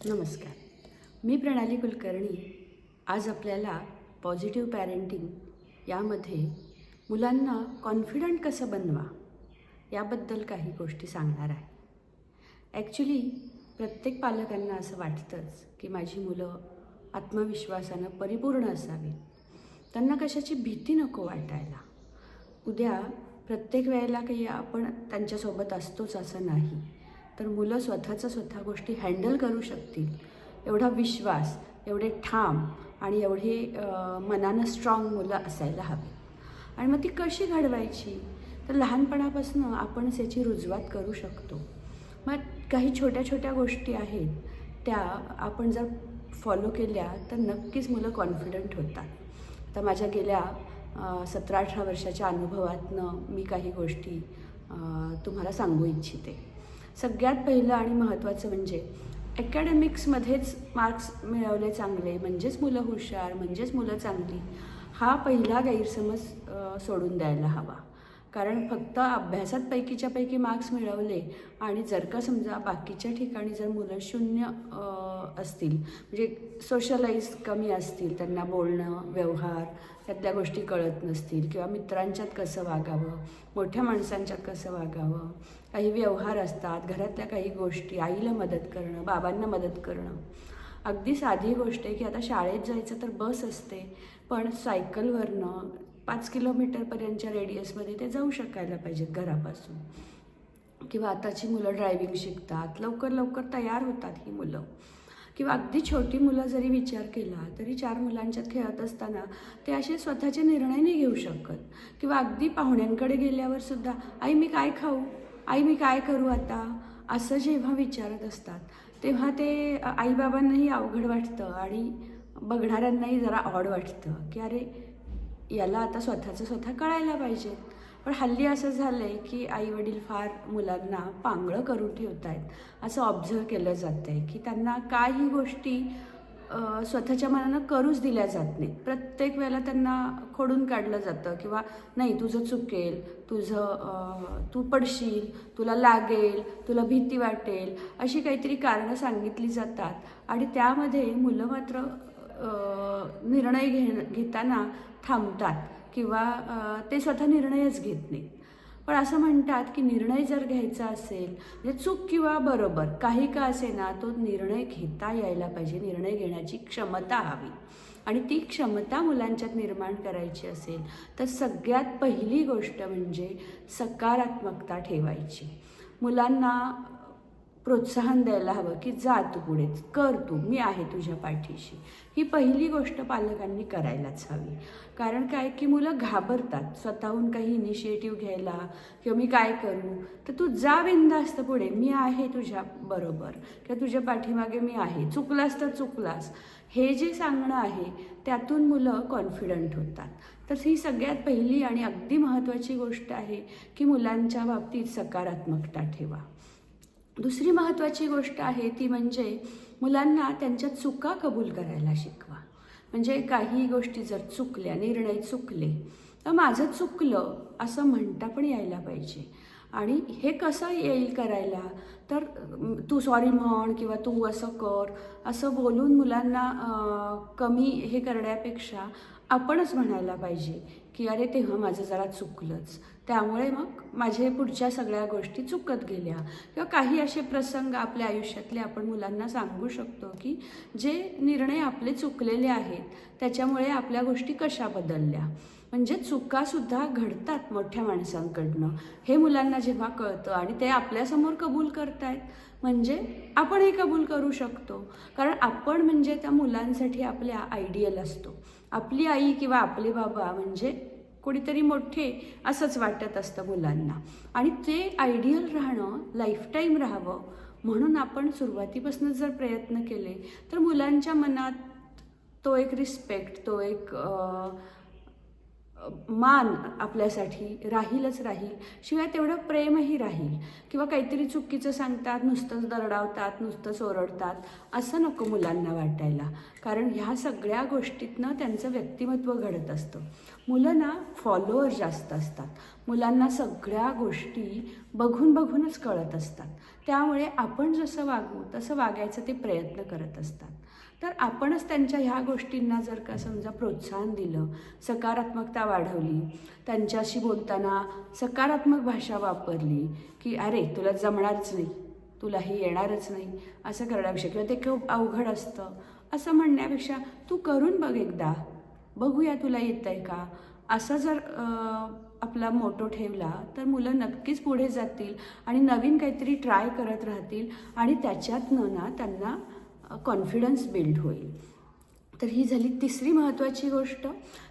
नमस्कार. मी प्रणाली कुलकर्णी. आज आपल्याला पॉझिटिव्ह पॅरेंटिंग यामध्ये मुलांना कॉन्फिडंट कसं बनवा याबद्दल काही गोष्टी सांगणार आहे. ॲक्च्युली प्रत्येक पालकांना असं वाटतंच की माझी मुलं आत्मविश्वासानं परिपूर्ण असावीत. त्यांना कशाची भीती नको वाटायला. उद्या प्रत्येक वेळेला काही आपण त्यांच्यासोबत असतोच असं नाही, तर मुलं स्वतः गोष्टी हँडल करू शकतील एवढा विश्वास, एवढे ठाम आणि एवढे मनानं स्ट्रॉंग मुलं असायला हवी. आणि मग ती कशी घडवायची, तर लहानपणापासून आपणच याची रुजवात करू शकतो. मग काही छोट्या छोट्या गोष्टी आहेत, त्या आपण जर फॉलो केल्या तर नक्कीच मुलं कॉन्फिडंट होतात. आता माझ्या गेल्या 17-18 वर्षाच्या अनुभवातनं मी काही गोष्टी तुम्हाला सांगू इच्छिते. सगळ्यात पहिलं आणि महत्त्वाचं म्हणजे ॲकॅडमिक्समध्येच मार्क्स मिळवले चांगले म्हणजेच मुलं हुशार, म्हणजेच मुलं चांगली, हा पहिला गैरसमज सोडून द्यायला हवा. कारण फक्त अभ्यासात पैकीच्या पैकी मार्क्स मिळवले आणि जर का समजा बाकीच्या ठिकाणी जर मुलं शून्य असतील, म्हणजे सोशलाइज कमी असतील, त्यांना बोलणं, व्यवहार त्यातल्या गोष्टी कळत नसतील किंवा मित्रांच्यात कसं वागावं, मोठ्या माणसांच्यात कसं वागावं, काही व्यवहार असतात, घरातल्या काही गोष्टी, आईला मदत करणं, बाबांना मदत करणं. अगदी साधी गोष्ट आहे की आता शाळेत जायचं तर बस असते, पण सायकलवरनं 5 किलोमीटरपर्यंतच्या रेडियसमध्ये ते जाऊ शकायला पाहिजेत घरापासून. किंवा आताची मुलं ड्रायव्हिंग शिकतात, लवकर तयार होतात ही मुलं. किंवा अगदी छोटी मुलं जरी विचार केला तरी 4 मुलांच्यात खेळत असताना ते असे स्वतःचे निर्णय नाही घेऊ शकत. किंवा अगदी पाहुण्यांकडे गेल्यावर सुद्धा आई मी काय खाऊ, आई मी काय करू आता, असं जेव्हा विचारत असतात तेव्हा ते आईबाबांनाही अवघड वाटतं आणि बघणाऱ्यांनाही जरा ऑड वाटतं की अरे याला आता स्वतः कळायला पाहिजे. पण हल्ली असं झालं आहे की आईवडील फार मुलांना पांगळं करून ठेवत आहेत, असं ऑब्झर्व केलं जातं आहे की त्यांना काही गोष्टी स्वतःच्या मनानं करूच दिल्या जात नाहीत. प्रत्येक वेळेला त्यांना खोडून काढलं जातं किंवा नाही तुझं चुकेल, तू पडशील, तुला लागेल, तुला भीती वाटेल, अशी काहीतरी कारणं सांगितली जातात आणि त्यामध्ये मुलं मात्र निर्णय घेताना थांबतात किंवा ते स्वतः निर्णयच घेत नाहीत. पण असं म्हणतात की निर्णय जर घ्यायचा असेल, म्हणजे चूक किंवा बरोबर काही का असेना, तो निर्णय घेता यायला पाहिजे. निर्णय घेण्याची क्षमता हवी आणि ती क्षमता मुलांच्यात निर्माण करायची असेल तर सगळ्यात पहिली गोष्ट म्हणजे सकारात्मकता ठेवायची. मुलांना प्रोत्साहन द्यायला हवं की जा तू पुढे कर, तू मी आहे तुझ्या पाठीशी. ही पहिली गोष्ट पालकांनी करायलाच हवी. कारण काय की मुलं घाबरतात स्वतःहून काही इनिशिएटिव्ह घ्यायला किंवा मी काय करू, तर तू जा बिनधास्त पुढे, मी आहे तुझ्या बरोबर किंवा तुझ्या पाठीमागे मी आहे, चुकलास तर चुकलास, हे जे सांगणं आहे त्यातून मुलं कॉन्फिडंट होतात. तर ही सगळ्यात पहिली आणि अगदी महत्त्वाची गोष्ट आहे की मुलांच्या बाबतीत सकारात्मकता ठेवा. दुसरी महत्त्वाची गोष्ट आहे ती म्हणजे मुलांना त्यांच्या चुका कबूल करायला शिकवा. म्हणजे काही गोष्टी जर चुकल्या, निर्णय चुकले, तर माझं चुकलं असं म्हणता पण यायला पाहिजे. आणि हे कसं येईल करायला, तर तू सॉरी म्हण किंवा तू असं कर, असं बोलून मुलांना कमी हे करण्यापेक्षा आपणच म्हणायला पाहिजे की अरे तेव्हा माझं जरा चुकलंच, त्यामुळे मग माझे पुढच्या सगळ्या गोष्टी चुकत गेल्या. किंवा काही असे प्रसंग आपल्या आयुष्यातले आपण मुलांना सांगू शकतो की जे निर्णय आपले चुकलेले आहेत त्याच्यामुळे आपल्या गोष्टी कशा बदलल्या. म्हणजे चुकासुद्धा घडतात मोठ्या माणसांकडनं, हे मुलांना जेव्हा कळतं आणि ते आपल्यासमोर कबूल करतायत म्हणजे आपणही कबूल करू शकतो. कारण आपण म्हणजे त्या मुलांसाठी आपल्या आयडियल असतो. आपली आई किंवा आपले बाबा म्हणजे कोणीतरी मोठे असंच वाटत असतं मुलांना आणि ते आयडियल राहणं लाईफटाईम राहावं म्हणून आपण सुरुवातीपासूनच जर प्रयत्न केले तर मुलांच्या मनात तो एक रिस्पेक्ट, तो एक मान आपल्यासाठी राहीलच राहील. शिवाय तेवढं प्रेमही राहील. किंवा काहीतरी चुकीचं सांगतात, नुसतंच दरडावतात, नुसतंच ओरडतात, असं नको मुलांना वाटायला. कारण ह्या सगळ्या गोष्टीतनं त्यांचं व्यक्तिमत्व घडत असतं. मुलं ना फॉलोअर जास्त असतात. मुलांना सगळ्या गोष्टी बघून बघूनच कळत असतात. त्यामुळे आपण जसं वागू तसं वागायचा ते प्रयत्न करत असतात. तर आपणच त्यांच्या ह्या गोष्टींना जर का समजा प्रोत्साहन दिलं, सकारात्मकता वाढवली, त्यांच्याशी बोलताना सकारात्मक भाषा वापरली, की अरे तुला जमणारच नाही, तुला हे येणारच नाही असं करण्यापेक्षा, किंवा ते खूप अवघड असतं असं म्हणण्यापेक्षा तू करून बघ एकदा, बघूया तुला येतं आहे का, असं जर आपला मोटो ठेवला तर मुलं नक्कीच पुढे जातील आणि नवीन काहीतरी ट्राय करत राहतील आणि त्याच्यातनं ना त्यांना कॉन्फिडन्स बिल्ड होईल. तर ही झाली तिसरी महत्त्वाची गोष्ट.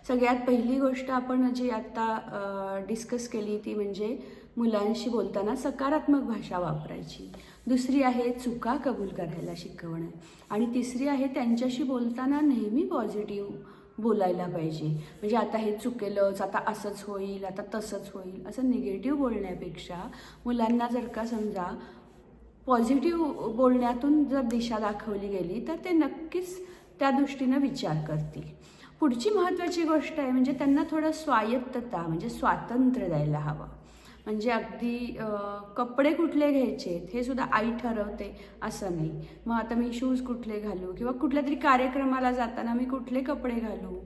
सगळ्यात पहिली गोष्ट आपण जी आत्ता डिस्कस केली ती म्हणजे मुलांशी बोलताना सकारात्मक भाषा वापरायची. दुसरी आहे चुका कबूल करायला शिकवणं. आणि तिसरी आहे त्यांच्याशी बोलताना नेहमी पॉझिटिव्ह बोलायला पाहिजे. म्हणजे आता हे चुकेलंच, आता असंच होईल, आता तसंच होईल असं निगेटिव्ह बोलण्यापेक्षा मुलांना जर का समजा पॉझिटिव्ह बोलण्यातून जर दिशा दाखवली गेली तर ते नक्कीच त्या दृष्टीनं विचार करतील. पुढची महत्त्वाची गोष्ट आहे म्हणजे त्यांना थोडं स्वायत्तता म्हणजे स्वातंत्र्य द्यायला हवं. म्हणजे अगदी कपडे कुठले घ्यायचे हे सुद्धा आई ठरवते असं नाही. मग आता मी शूज कुठले घालू किंवा कुठल्या तरी कार्यक्रमाला जाताना मी कुठले कपडे घालू,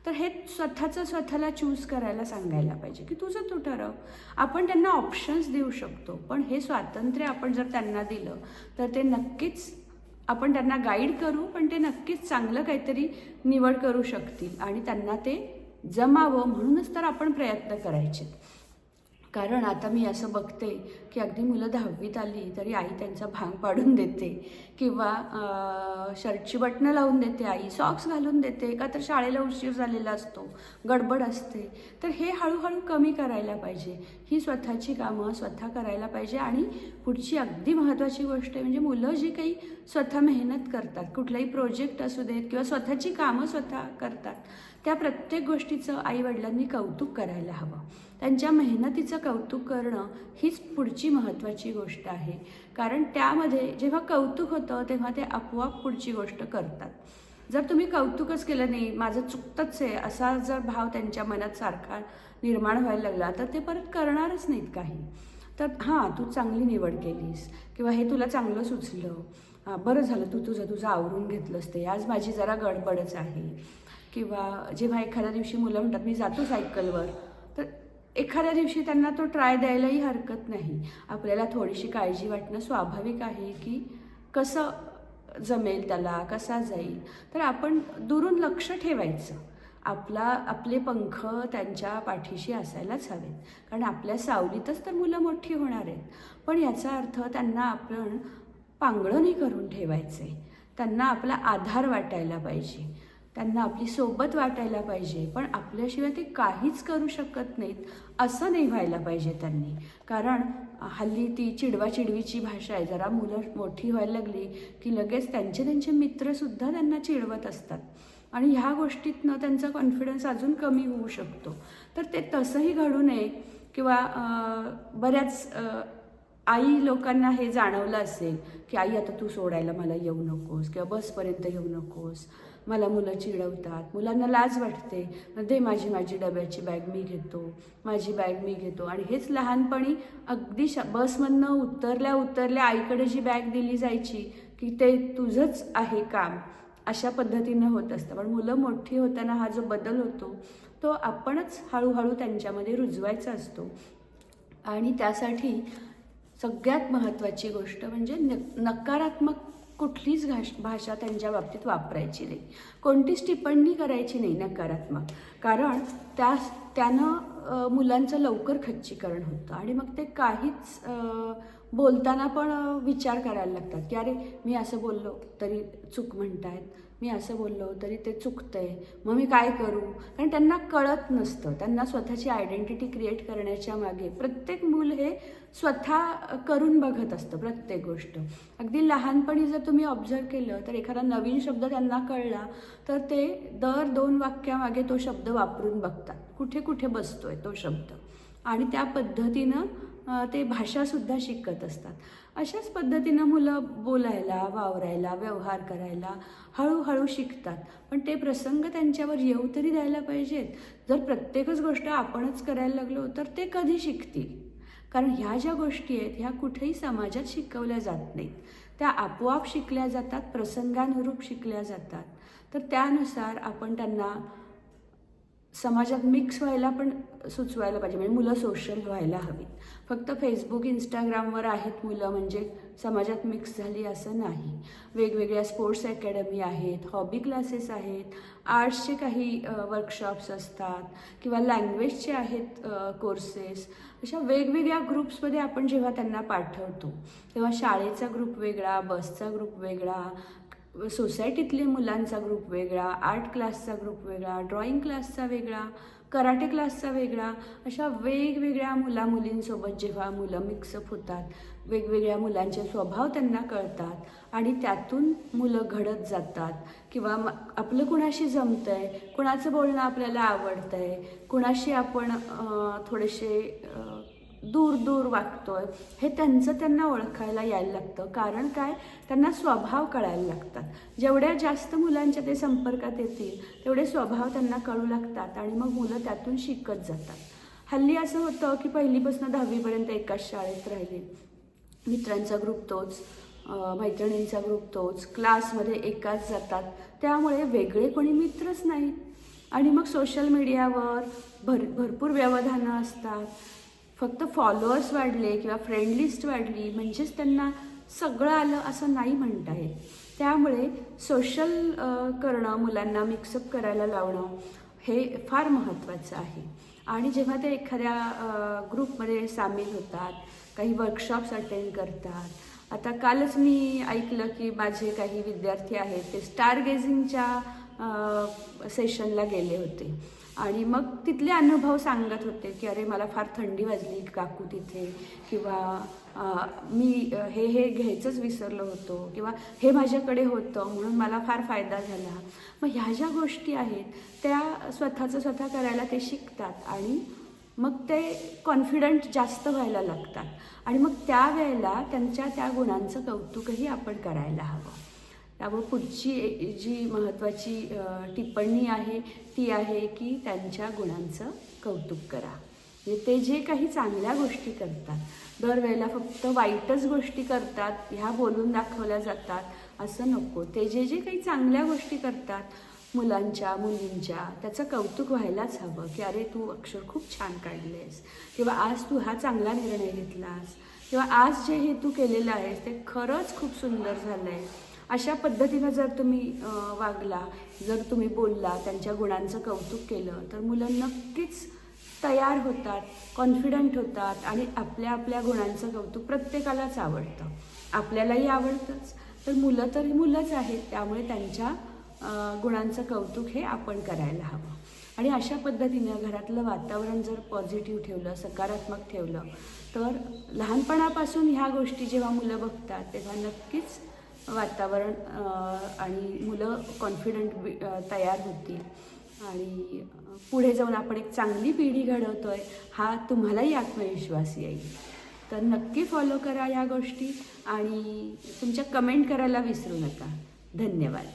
तर हे स्वतःला चूज करायला सांगायला पाहिजे की तुझं तू ठरव. आपण त्यांना ऑप्शन्स देऊ शकतो, पण हे स्वातंत्र्य आपण जर त्यांना दिलं तर ते नक्कीच, आपण त्यांना गाईड करू पण ते नक्कीच चांगलं काहीतरी निवड करू शकतील आणि त्यांना ते जमावं म्हणूनच तर आपण प्रयत्न करायचे. कारण आता मी असं बघते की अगदी मुलं 10वीत आली तरी आई त्यांचा भांग पाडून देते किंवा शर्टची बटणं लावून देते, आई सॉक्स घालून देते का तर शाळेला उशीर झालेला असतो, गडबड असते. तर हे हळूहळू कमी करायला पाहिजे. ही स्वतःची कामं स्वतः करायला पाहिजे. आणि पुढची अगदी महत्त्वाची गोष्ट आहे म्हणजे मुलं जी काही स्वतः मेहनत करतात, कुठलाही प्रोजेक्ट असू देत किंवा स्वतःची कामं स्वतः करतात, त्या प्रत्येक गोष्टीचं आईवडिलांनी कौतुक करायला हवं. त्यांच्या मेहनतीचं कौतुक करणं हीच पुढची महत्त्वाची गोष्ट आहे. कारण त्यामध्ये जेव्हा कौतुक होतं तेव्हा ते आपोआप पुढची गोष्ट करतात. जर तुम्ही कौतुकच केलं नाही, माझं चुकतंच आहे असा जर भाव त्यांच्या मनात सारखा निर्माण व्हायला लागला तर ते परत करणारच नाहीत काही. तर हां, तू चांगली निवड केलीस किंवा हे तुला चांगलं सुचलं, बरं झालं तू तुझं आवरून घेतलंस ते, आज माझी जरा गडबडच आहे. किंवा जेव्हा एखाद्या दिवशी मुलं म्हणतात मी जातो सायकलवर, तर एखाद्या दिवशी त्यांना तो ट्राय द्यायलाही हरकत नाही. आपल्याला थोडीशी काळजी वाटणं स्वाभाविक आहे की कसं जमेल त्याला, कसा जाईल. तर आपण दुरून लक्ष ठेवायचं. आपले पंख त्यांच्या पाठीशी असायलाच हवेत, कारण आपल्या सावलीतच तर मुलं मोठी होणार आहेत. पण याचा अर्थ त्यांना आपण पांगळं नाही करून ठेवायचं आहे. त्यांना आपला आधार वाटायला पाहिजे, त्यांना आपली सोबत वाटायला पाहिजे. पण आपल्याशिवाय ते काहीच करू शकत नाहीत असं नाही व्हायला पाहिजे त्यांनी. कारण हल्ली ती चिडवाचिडवीची भाषा आहे. जरा मुलं मोठी व्हायला लागली की लगेच त्यांचे मित्रसुद्धा त्यांना चिडवत असतात आणि ह्या गोष्टीतनं त्यांचा कॉन्फिडन्स अजून कमी होऊ शकतो. तर ते तसंही घडू नये. किंवा बऱ्याच आई लोकांना हे जाणवलं असेल की आई आता तू सोडायला मला येऊ नकोस किंवा बसपर्यंत येऊ नकोस, मला मुलं चिडवतात, मुलांना लाज वाटते, दे माझी डब्याची बॅग मी घेतो, माझी बॅग मी घेतो. आणि हेच लहानपणी अगदी बसमधनं उतरल्या आईकडे जी बॅग दिली जायची की ते तुझंच आहे काम, अशा पद्धतीनं होत असतं. पण मुलं मोठी होताना हा जो बदल होतो तो आपणच हळूहळू त्यांच्यामध्ये रुजवायचा असतो. आणि त्यासाठी सगळ्यात महत्त्वाची गोष्ट म्हणजे नकारात्मक कुठलीच भाषा त्यांच्या बाबतीत वापरायची नाही, कोणतीच टिप्पणी करायची नाही नकारात्मक. कारण त्यानं मुलांचं लवकर खच्चीकरण होतं आणि मग ते काहीच बोलताना पण विचार करायला लागतात की अरे मी असं बोललो तरी चूक म्हणतायत, मी असं बोललो तरी ते चुकतंय, मग मी काय करू. कारण त्यांना कळत नसतं. त्यांना स्वतःची आयडेंटिटी क्रिएट करण्याच्या मागे प्रत्येक मूल हे स्वतः करून बघत असतं प्रत्येक गोष्ट. अगदी लहानपणी जर तुम्ही ऑब्झर्व केलं तर एखादा नवीन शब्द त्यांना कळला तर ते दर 2 वाक्यामागे तो शब्द वापरून बघतात, कुठे कुठे बसतोय तो शब्द, आणि त्या पद्धतीनं ते भाषासुद्धा शिकत असतात. अशाच पद्धतीनं मुलं बोलायला, वावरायला, व्यवहार करायला हळूहळू शिकतात. पण ते प्रसंग त्यांच्यावर येऊ तरी द्यायला पाहिजेत. जर प्रत्येकच गोष्ट आपणच करायला लागलो तर ते कधी शिकतील? कारण ह्या ज्या गोष्टी आहेत ह्या कुठेही समाजात शिकवल्या जात नाहीत. त्या आपोआप शिकल्या जातात, प्रसंगानुरूप शिकल्या जातात. तर त्यानुसार आपण त्यांना समाजात मिक्स व्हायला पण सुचवायला पाहिजे. म्हणजे मुलं सोशल व्हायला हवीत. फक्त फेसबुक, इंस्टाग्रामवर आहेत मुलं म्हणजे समाजात मिक्स झाली असं नाही. वेगवेगळ्या स्पोर्ट्स अकॅडमी आहेत, हॉबी क्लासेस आहेत, आर्ट्सचे काही वर्कशॉप्स असतात किंवा लँग्वेजचे आहेत कोर्सेस. अशा वेगवेगळ्या ग्रुप्समध्ये आपण जेव्हा त्यांना पाठवतो तेव्हा शाळेचा ग्रुप वेगळा, बसचा ग्रुप वेगळा, सोसायटीतले मुलांचा ग्रुप वेगळा, आर्ट क्लासचा ग्रुप वेगळा, ड्रॉइंग क्लासचा वेगळा, कराटे क्लासचा वेगळा. अशा वेगवेगळ्या मुलामुलींसोबत जेव्हा मुलं मिक्सअप होतात, वेगवेगळ्या मुलांचे स्वभाव त्यांना कळतात आणि त्यातून मुलं घडत जातात. किंवा आपलं कुणाशी जमतं आहे, कुणाचं बोलणं आपल्याला आवडतं आहे, कुणाशी आपण थोडेसे दूर दूर वागतोय, हे त्यांना ओळखायला यायला लागतं. कारण काय, त्यांना स्वभाव कळायला लागतात. जेवढ्या जास्त मुलांच्या ते संपर्कात येतील तेवढे स्वभाव त्यांना कळू लागतात आणि मग मुलं त्यातून शिकत जातात. हल्ली असं होतं की 1लीपासून 10वीपर्यंत एकाच शाळेत राहिले, मित्रांचा ग्रुप तोच, मैत्रिणींचा ग्रुप तोच, क्लासमध्ये एकाच जातात, त्यामुळे वेगळे कोणी मित्रच नाहीत. आणि मग सोशल मीडियावर भरपूर व्यवधानं असतात. फक्त फॉलोअर्स वाढले किंवा फ्रेंड लिस्ट वाढली म्हणजेच त्यांना सगळं आलं असं नाही म्हणता येत. त्यामुळे सोशल करणं, मुलांना मिक्सअप करायला लावणं हे फार महत्त्वाचं आहे. आणि जेव्हा ते एखाद्या ग्रुपमध्ये सामील होतात, काही वर्कशॉप्स अटेंड करतात. आता कालच मी ऐकलं की माझे काही विद्यार्थी आहेत ते स्टार गेझिंगच्या सेशनला गेले होते आणि मग तिथले अनुभव सांगत होते की अरे मला फार थंडी वाजली काकू तिथे, किंवा मी हे घ्यायचंच विसरलो होतो, किंवा हे माझ्याकडे होतं म्हणून मला फार फायदा झाला. मग ह्या ज्या गोष्टी आहेत त्या स्वतः करायला ते शिकतात आणि मग ते कॉन्फिडंट जास्त व्हायला लागतात आणि मग त्यावेळेला त्यांच्या त्या गुणांचं कौतुकही आपण करायला हवं. त्यामुळे पुढची जी महत्त्वाची टिप्पणी आहे ती आहे की त्यांच्या गुणांचं कौतुक करा. म्हणजे ते जे काही चांगल्या गोष्टी करतात, दरवेळेला फक्त वाईटच गोष्टी करतात ह्या बोलून दाखवल्या जातात असं नको. ते जे काही चांगल्या गोष्टी करतात मुलांच्या, मुलींच्या, त्याचं कौतुक व्हायलाच हवं की अरे तू अक्षर खूप छान काढलेस, किंवा आज तू हा चांगला निर्णय घेतलास, किंवा आज जे हे तू केलेलं आहेस ते खरंच खूप सुंदर झालं आहे. अशा पद्धतीनं जर तुम्ही वागला, जर तुम्ही बोलला, त्यांच्या गुणांचं कौतुक केलं तर मुलं नक्कीच तयार होतात, कॉन्फिडंट होतात आणि आपल्या गुणांचं कौतुक प्रत्येकालाच आवडतं. आपल्यालाही आवडतंच, तर मुलं तरी मुलंच आहेत, त्यामुळे त्यांच्या गुणांचं कौतुक हे आपण करायला हवं. आणि अशा पद्धतीनं घरातलं वातावरण जर पॉझिटिव्ह ठेवलं, सकारात्मक ठेवलं तर लहानपणापासून ह्या गोष्टी जेव्हा मुलं बघतात तेव्हा नक्कीच वातावरण आणि मुलं कॉन्फिडंट तयार होतील आणि पुढे जाऊन आपण एक चांगली पिढी घडवतो आहे हा तुम्हालाही आत्मविश्वास येईल. तर नक्की फॉलो करा या गोष्टी आणि तुमच्या कमेंट करायला विसरू नका. धन्यवाद.